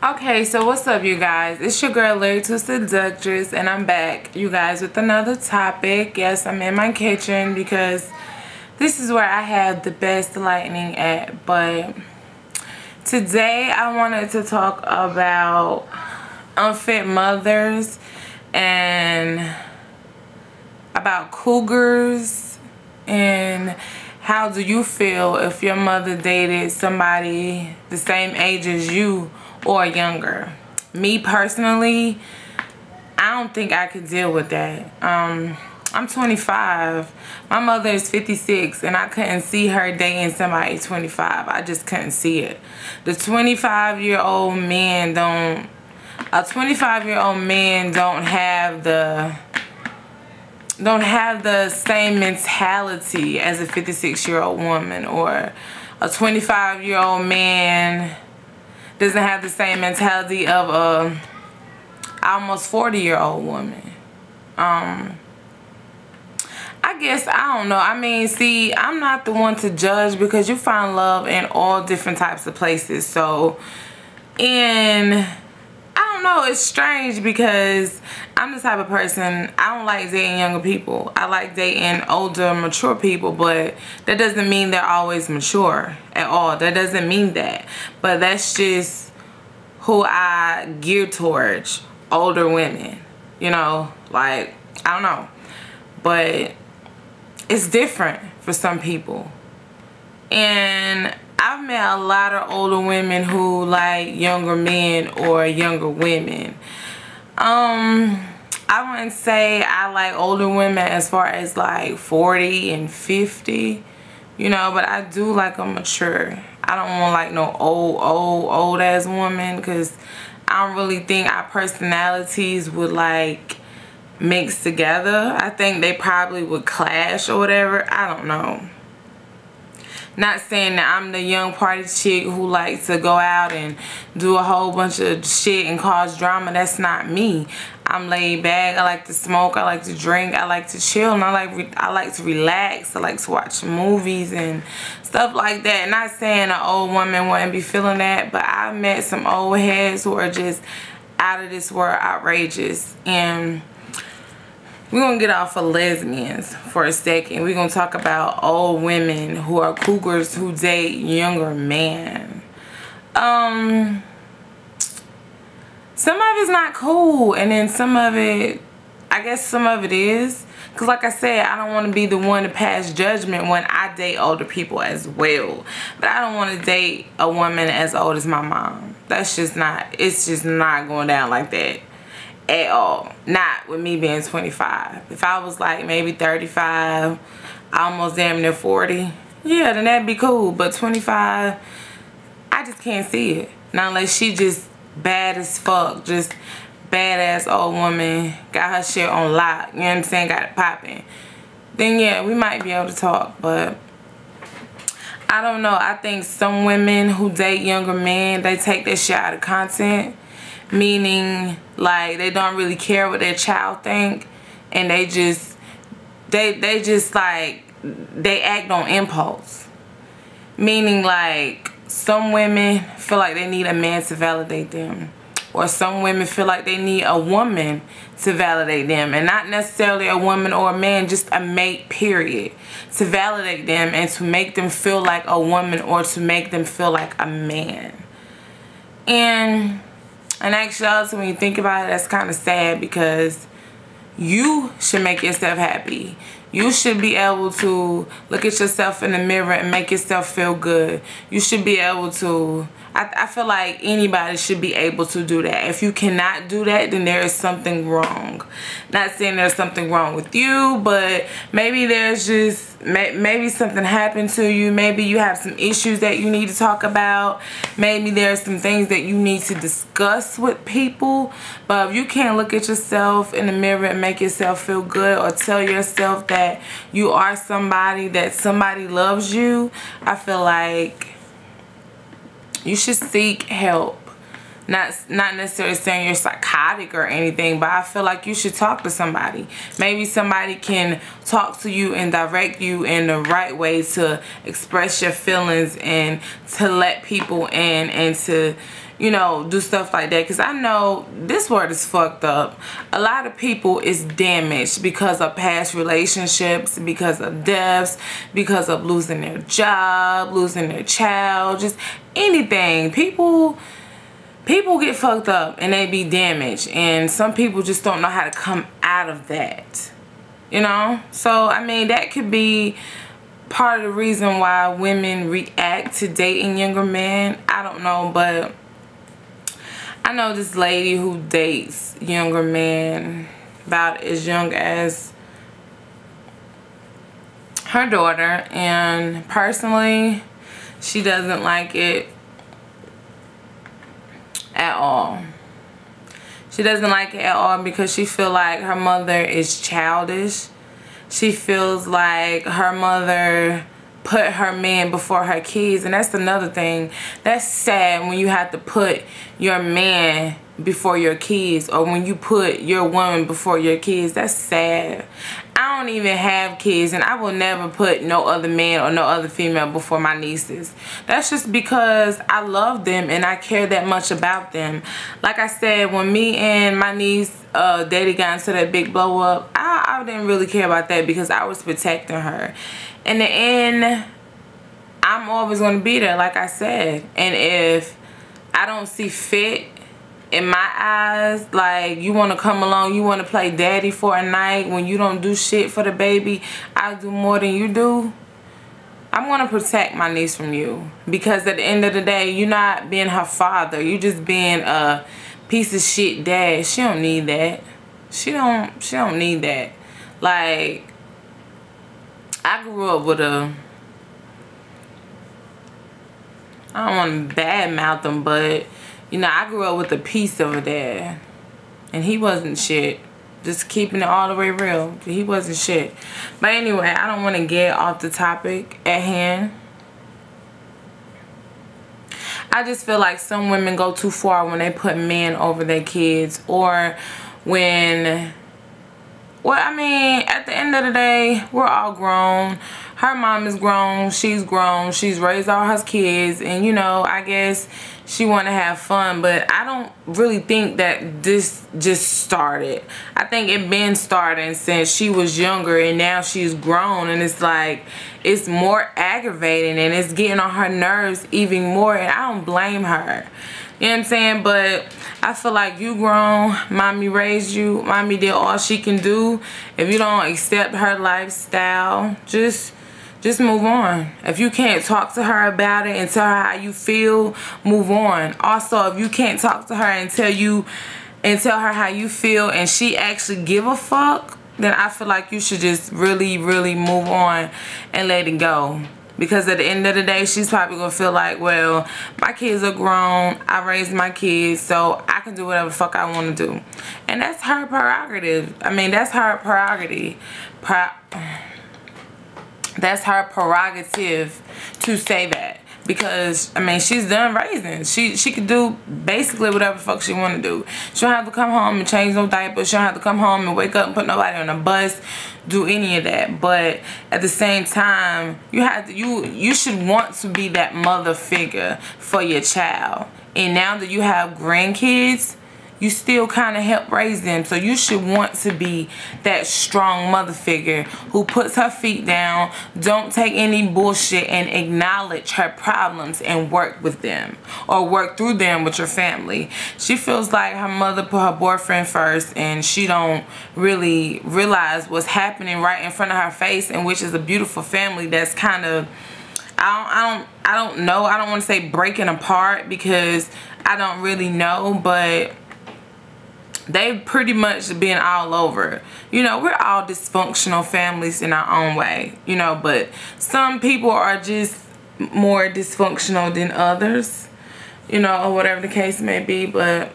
Okay, so what's up, you guys? It's your girl Larry to Seductress, and I'm back, you guys, with another topic. Yes, I'm in my kitchen because this is where I have the best lighting at. But today I wanted to talk about unfit mothers and about cougars, and how do you feel if your mother dated somebody the same age as you or younger. Me personally, I don't think I could deal with that. I'm 25. My mother is 56, and I couldn't see her dating somebody 25. I just couldn't see it. The 25-year-old man don't. A 25-year-old man don't have the same mentality as a 56-year-old woman, or a 25-year-old man doesn't have the same mentality of a almost 40-year-old woman. I guess, I don't know. I mean, see, I'm not the one to judge because you find love in all different types of places. So, I don't know, it's strange because I'm the type of person, I don't like dating younger people. I like dating older, mature people, but that doesn't mean they're always mature at all. That doesn't mean that. But that's just who I gear towards, older women. You know, like, I don't know. But it's different for some people. And I've met a lot of older women who like younger men or younger women. I wouldn't say I like older women as far as like 40 and 50, you know, but I do like a mature. I don't want like no old ass woman, because I don't really think our personalities would like mix together. I think they probably would clash or whatever. I don't know. Not saying that I'm the young party chick who likes to go out and do a whole bunch of shit and cause drama. That's not me. I'm laid back. I like to smoke. I like to drink. I like to chill. And I like to relax. I like to watch movies and stuff like that. Not saying an old woman wouldn't be feeling that, but I met some old heads who are just out of this world outrageous. And we're going to get off of lesbians for a second. We're going to talk about old women who are cougars who date younger men. Some of it's not cool, and then some of it, I guess some of it is. Because like I said, I don't want to be the one to pass judgment when I date older people as well. But I don't want to date a woman as old as my mom. That's just not, it's just not going down like that at all. Not with me being 25. If I was like maybe 35, almost damn near 40, yeah, then that'd be cool. But 25, I just can't see it. Not unless she just bad as fuck, just badass old woman, got her shit on lock, you know what I'm saying, got it popping. Then yeah, we might be able to talk. But I don't know. I think some women who date younger men, they take that shit out of content. Meaning, like, they don't really care what their child think, and they just like, they act on impulse. Meaning, like, some women feel like they need a man to validate them, or some women feel like they need a woman to validate them, and not necessarily a woman or a man, just a mate, period, to validate them and to make them feel like a woman or to make them feel like a man. And in actuality, when you think about it, that's kind of sad, because you should make yourself happy. You should be able to look at yourself in the mirror and make yourself feel good. You should be able to, I feel like anybody should be able to do that. If you cannot do that, then there is something wrong. Not saying there's something wrong with you, but maybe there's just, maybe something happened to you. Maybe you have some issues that you need to talk about. Maybe there's some things that you need to discuss with people. But if you can't look at yourself in the mirror and make yourself feel good, or tell yourself that you are somebody, that somebody loves you, I feel like you should seek help. Not necessarily saying you're psychotic or anything, but I feel like you should talk to somebody. Maybe somebody can talk to you and direct you in the right way to express your feelings and to let people in and to, you know, do stuff like that. Because I know this world is fucked up. A lot of people is damaged because of past relationships, because of deaths, because of losing their job, losing their child, just anything. People get fucked up and they be damaged, and some people just don't know how to come out of that, you know. So I mean, that could be part of the reason why women react to dating younger men. I don't know, but I know this lady who dates younger men about as young as her daughter, and personally she doesn't like it at all. She doesn't like it at all because she feels like her mother is childish. She feels like her mother put her man before her kids, and that's another thing. That's sad when you have to put your man before your kids, or when you put your woman before your kids. That's sad. I don't even have kids, and I will never put no other man or no other female before my nieces. That's just because I love them and I care that much about them. Like I said, when me and my niece Daddy got into that big blow up, I didn't really care about that because I was protecting her. In the end, I'm always going to be there, like I said. And if I don't see fit in my eyes, like you want to come along, you want to play daddy for a night when you don't do shit for the baby, I do more than you do, I'm going to protect my niece from you. Because at the end of the day, you're not being her father. You just being a piece of shit dad. She don't need that. She don't need that. Like, I grew up with a, I don't want to badmouth him, but you know, I grew up with a piece of a dad, and he wasn't shit. Just keeping it all the way real, he wasn't shit. But anyway, I don't want to get off the topic at hand. I just feel like some women go too far when they put men over their kids, or when, well, I mean, at the end of the day, we're all grown. Her mom is grown, she's raised all her kids, and you know, I guess she want to have fun. But I don't really think that this just started. I think it been starting since she was younger, and now she's grown, and it's like, it's more aggravating and it's getting on her nerves even more, and I don't blame her. You know what I'm saying? But I feel like you grown, mommy raised you, mommy did all she can do. If you don't accept her lifestyle, just move on. If you can't talk to her about it and tell her how you feel, move on. Also, if you can't talk to her and tell her how you feel and she actually give a fuck, then I feel like you should just really move on and let it go. Because at the end of the day, she's probably going to feel like, well, my kids are grown, I raised my kids, so I can do whatever the fuck I want to do. And that's her prerogative. I mean, that's her prerogative. That's her prerogative to say that. Because, I mean, she's done raising. She could do basically whatever the fuck she want to do. She don't have to come home and change no diapers. She don't have to come home and wake up and put nobody on a bus, do any of that. But at the same time, you should want to be that mother figure for your child. And now that you have grandkids, you still kind of help raise them. So you should want to be that strong mother figure who puts her feet down, don't take any bullshit, and acknowledge her problems and work with them or work through them with your family. She feels like her mother put her boyfriend first, and she don't really realize what's happening right in front of her face, and which is a beautiful family that's kind of, I don't know. I don't want to say breaking apart because I don't really know, but they've pretty much been all over. You know, we're all dysfunctional families in our own way, you know, but some people are just more dysfunctional than others, you know, or whatever the case may be. But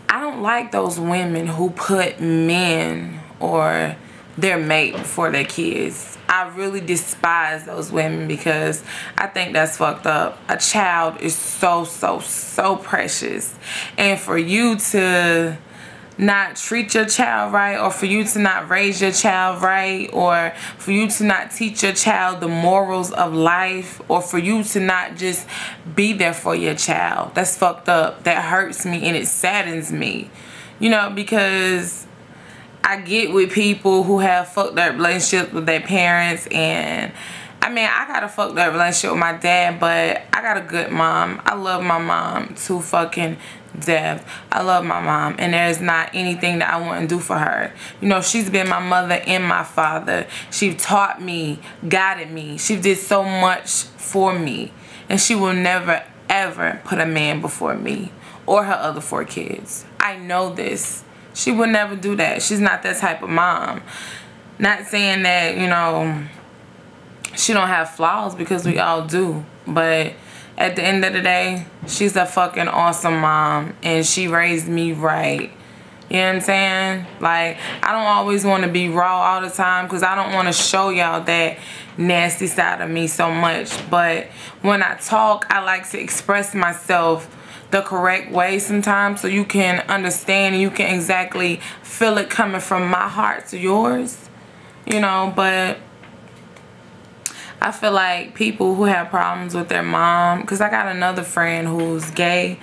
I don't like those women who put men or their mate before their kids. I really despise those women because I think that's fucked up. A child is so precious. And for you to not treat your child right, or for you to not raise your child right, or for you to not teach your child the morals of life, or for you to not just be there for your child. That's fucked up. That hurts me and it saddens me. You know, because I get with people who have fucked up relationships with their parents, and I mean, I got a fucked up relationship with my dad, but I got a good mom. I love my mom to fucking death. I love my mom, and there's not anything that I wouldn't do for her. You know, she's been my mother and my father. She taught me, guided me. She did so much for me, and she will never, ever put a man before me or her other 4 kids. I know this. She would never do that. She's not that type of mom. Not saying that, you know, she don't have flaws, because we all do. But at the end of the day, she's a fucking awesome mom, and she raised me right. You know what I'm saying? Like, I don't always want to be raw all the time, because I don't want to show y'all that nasty side of me so much. But when I talk, I like to express myself the correct way sometimes, so you can understand and you can exactly feel it coming from my heart to yours. You know, but I feel like people who have problems with their mom, because I got another friend who's gay,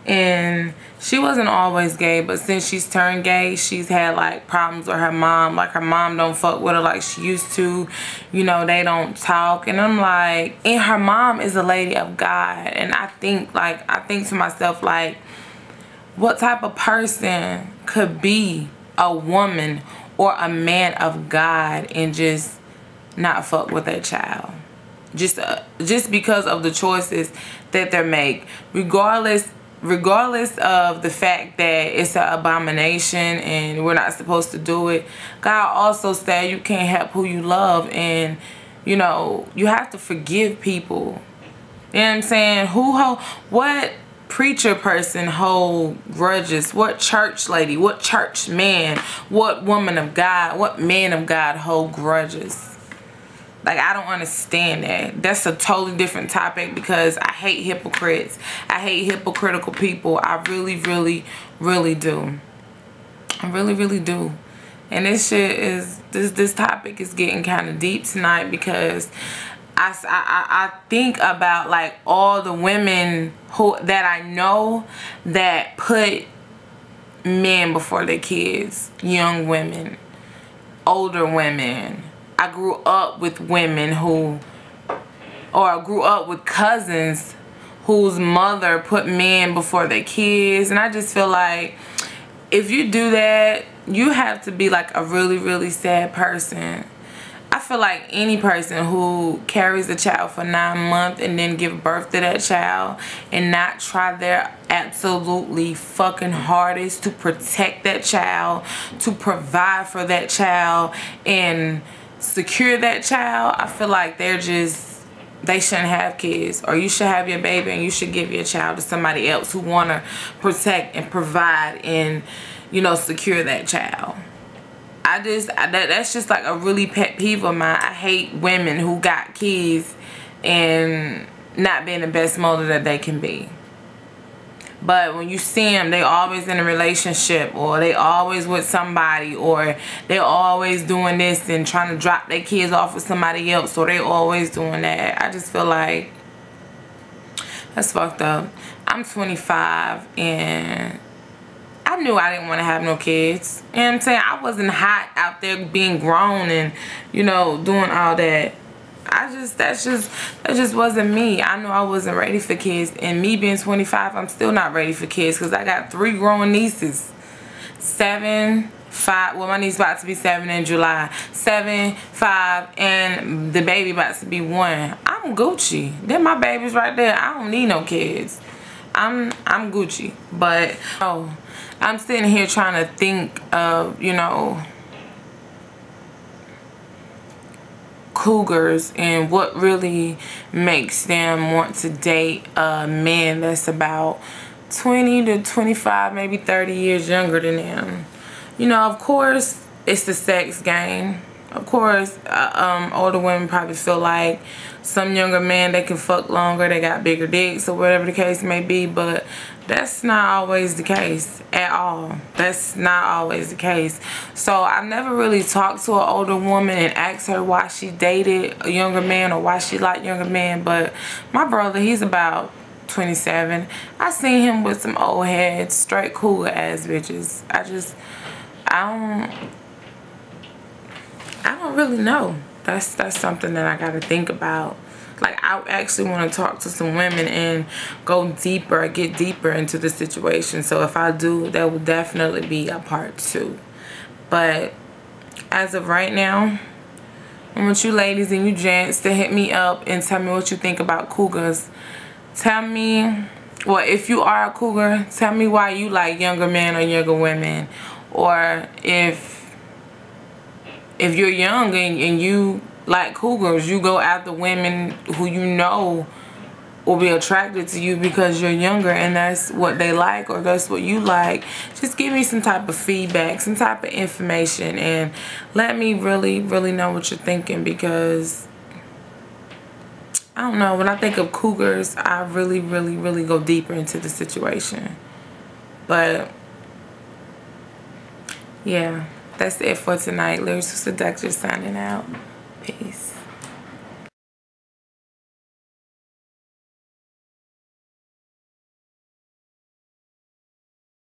and she wasn't always gay, but since she's turned gay, she's had like problems with her mom. Like, her mom don't fuck with her like she used to. You know, they don't talk. And I'm like, and her mom is a lady of God. And I think to myself, like, what type of person could be a woman or a man of God and just not fuck with their child, just because of the choices that they make, regardless of the fact that it's an abomination and we're not supposed to do it. God also said you can't help who you love, and you know, you have to forgive people. You know what I'm saying? What preacher person hold grudges? What church lady, what church man, what woman of God, what man of God hold grudges? Like, I don't understand that. That's a totally different topic, because I hate hypocrites. I hate hypocritical people. I really, really, really do. I really, really do. And this shit is, this topic is getting kind of deep tonight, because I think about like all the women that I know that put men before their kids. Young women, older women. I grew up with women I grew up with cousins whose mother put men before their kids. And I just feel like if you do that, you have to be like a really, really sad person. I feel like any person who carries a child for 9 months and then give birth to that child and not try their absolutely fucking hardest to protect that child, to provide for that child, and secure that child, I feel like they shouldn't have kids. Or you should have your baby and you should give your child to somebody else who want to protect and provide and, you know, secure that child. That's just like a really pet peeve of mine. I hate women who got kids and not being the best mother that they can be. But when you see them, they always in a relationship, or they always with somebody, or they always doing this and trying to drop their kids off with somebody else, or they always doing that. I just feel like that's fucked up. I'm 25 and I knew I didn't want to have no kids. You know what I'm saying? I wasn't hot out there being grown and, you know, doing all that. That just wasn't me. I knew I wasn't ready for kids. And me being 25, I'm still not ready for kids, because I got 3 growing nieces. 7, 5, well, my niece about to be 7 in July. 7, 5, and the baby about to be 1. I'm Gucci. They're my babies right there. I don't need no kids. I'm Gucci. But oh, I'm sitting here trying to think of, you know, cougars and what really makes them want to date a man that's about 20 to 25, maybe 30 years younger than them. You know, of course, it's the sex game. Of course, older women probably feel like some younger man, they can fuck longer, they got bigger dicks or whatever the case may be. But That's not always the case at all. That's not always the case. So I've never really talked to an older woman and asked her why she dated a younger man or why she liked younger men. But my brother, he's about 27. I seen him with some old heads, straight cougar ass bitches. I don't really know. That's something that I gotta think about. Like, I actually want to talk to some women and go deeper, get deeper into the situation. So if I do, that will definitely be a part 2. But as of right now, I want you ladies and you gents to hit me up and tell me what you think about cougars. Tell me, well, if you are a cougar, tell me why you like younger men or younger women. Or if you're young and you like cougars, you go after women who you know will be attracted to you because you're younger and that's what they like or that's what you like. Just give me some type of feedback, some type of information, and let me really know what you're thinking, because I don't know, when I think of cougars, I really go deeper into the situation. But yeah, that's it for tonight. Lyrical Seductress signing out. Peace.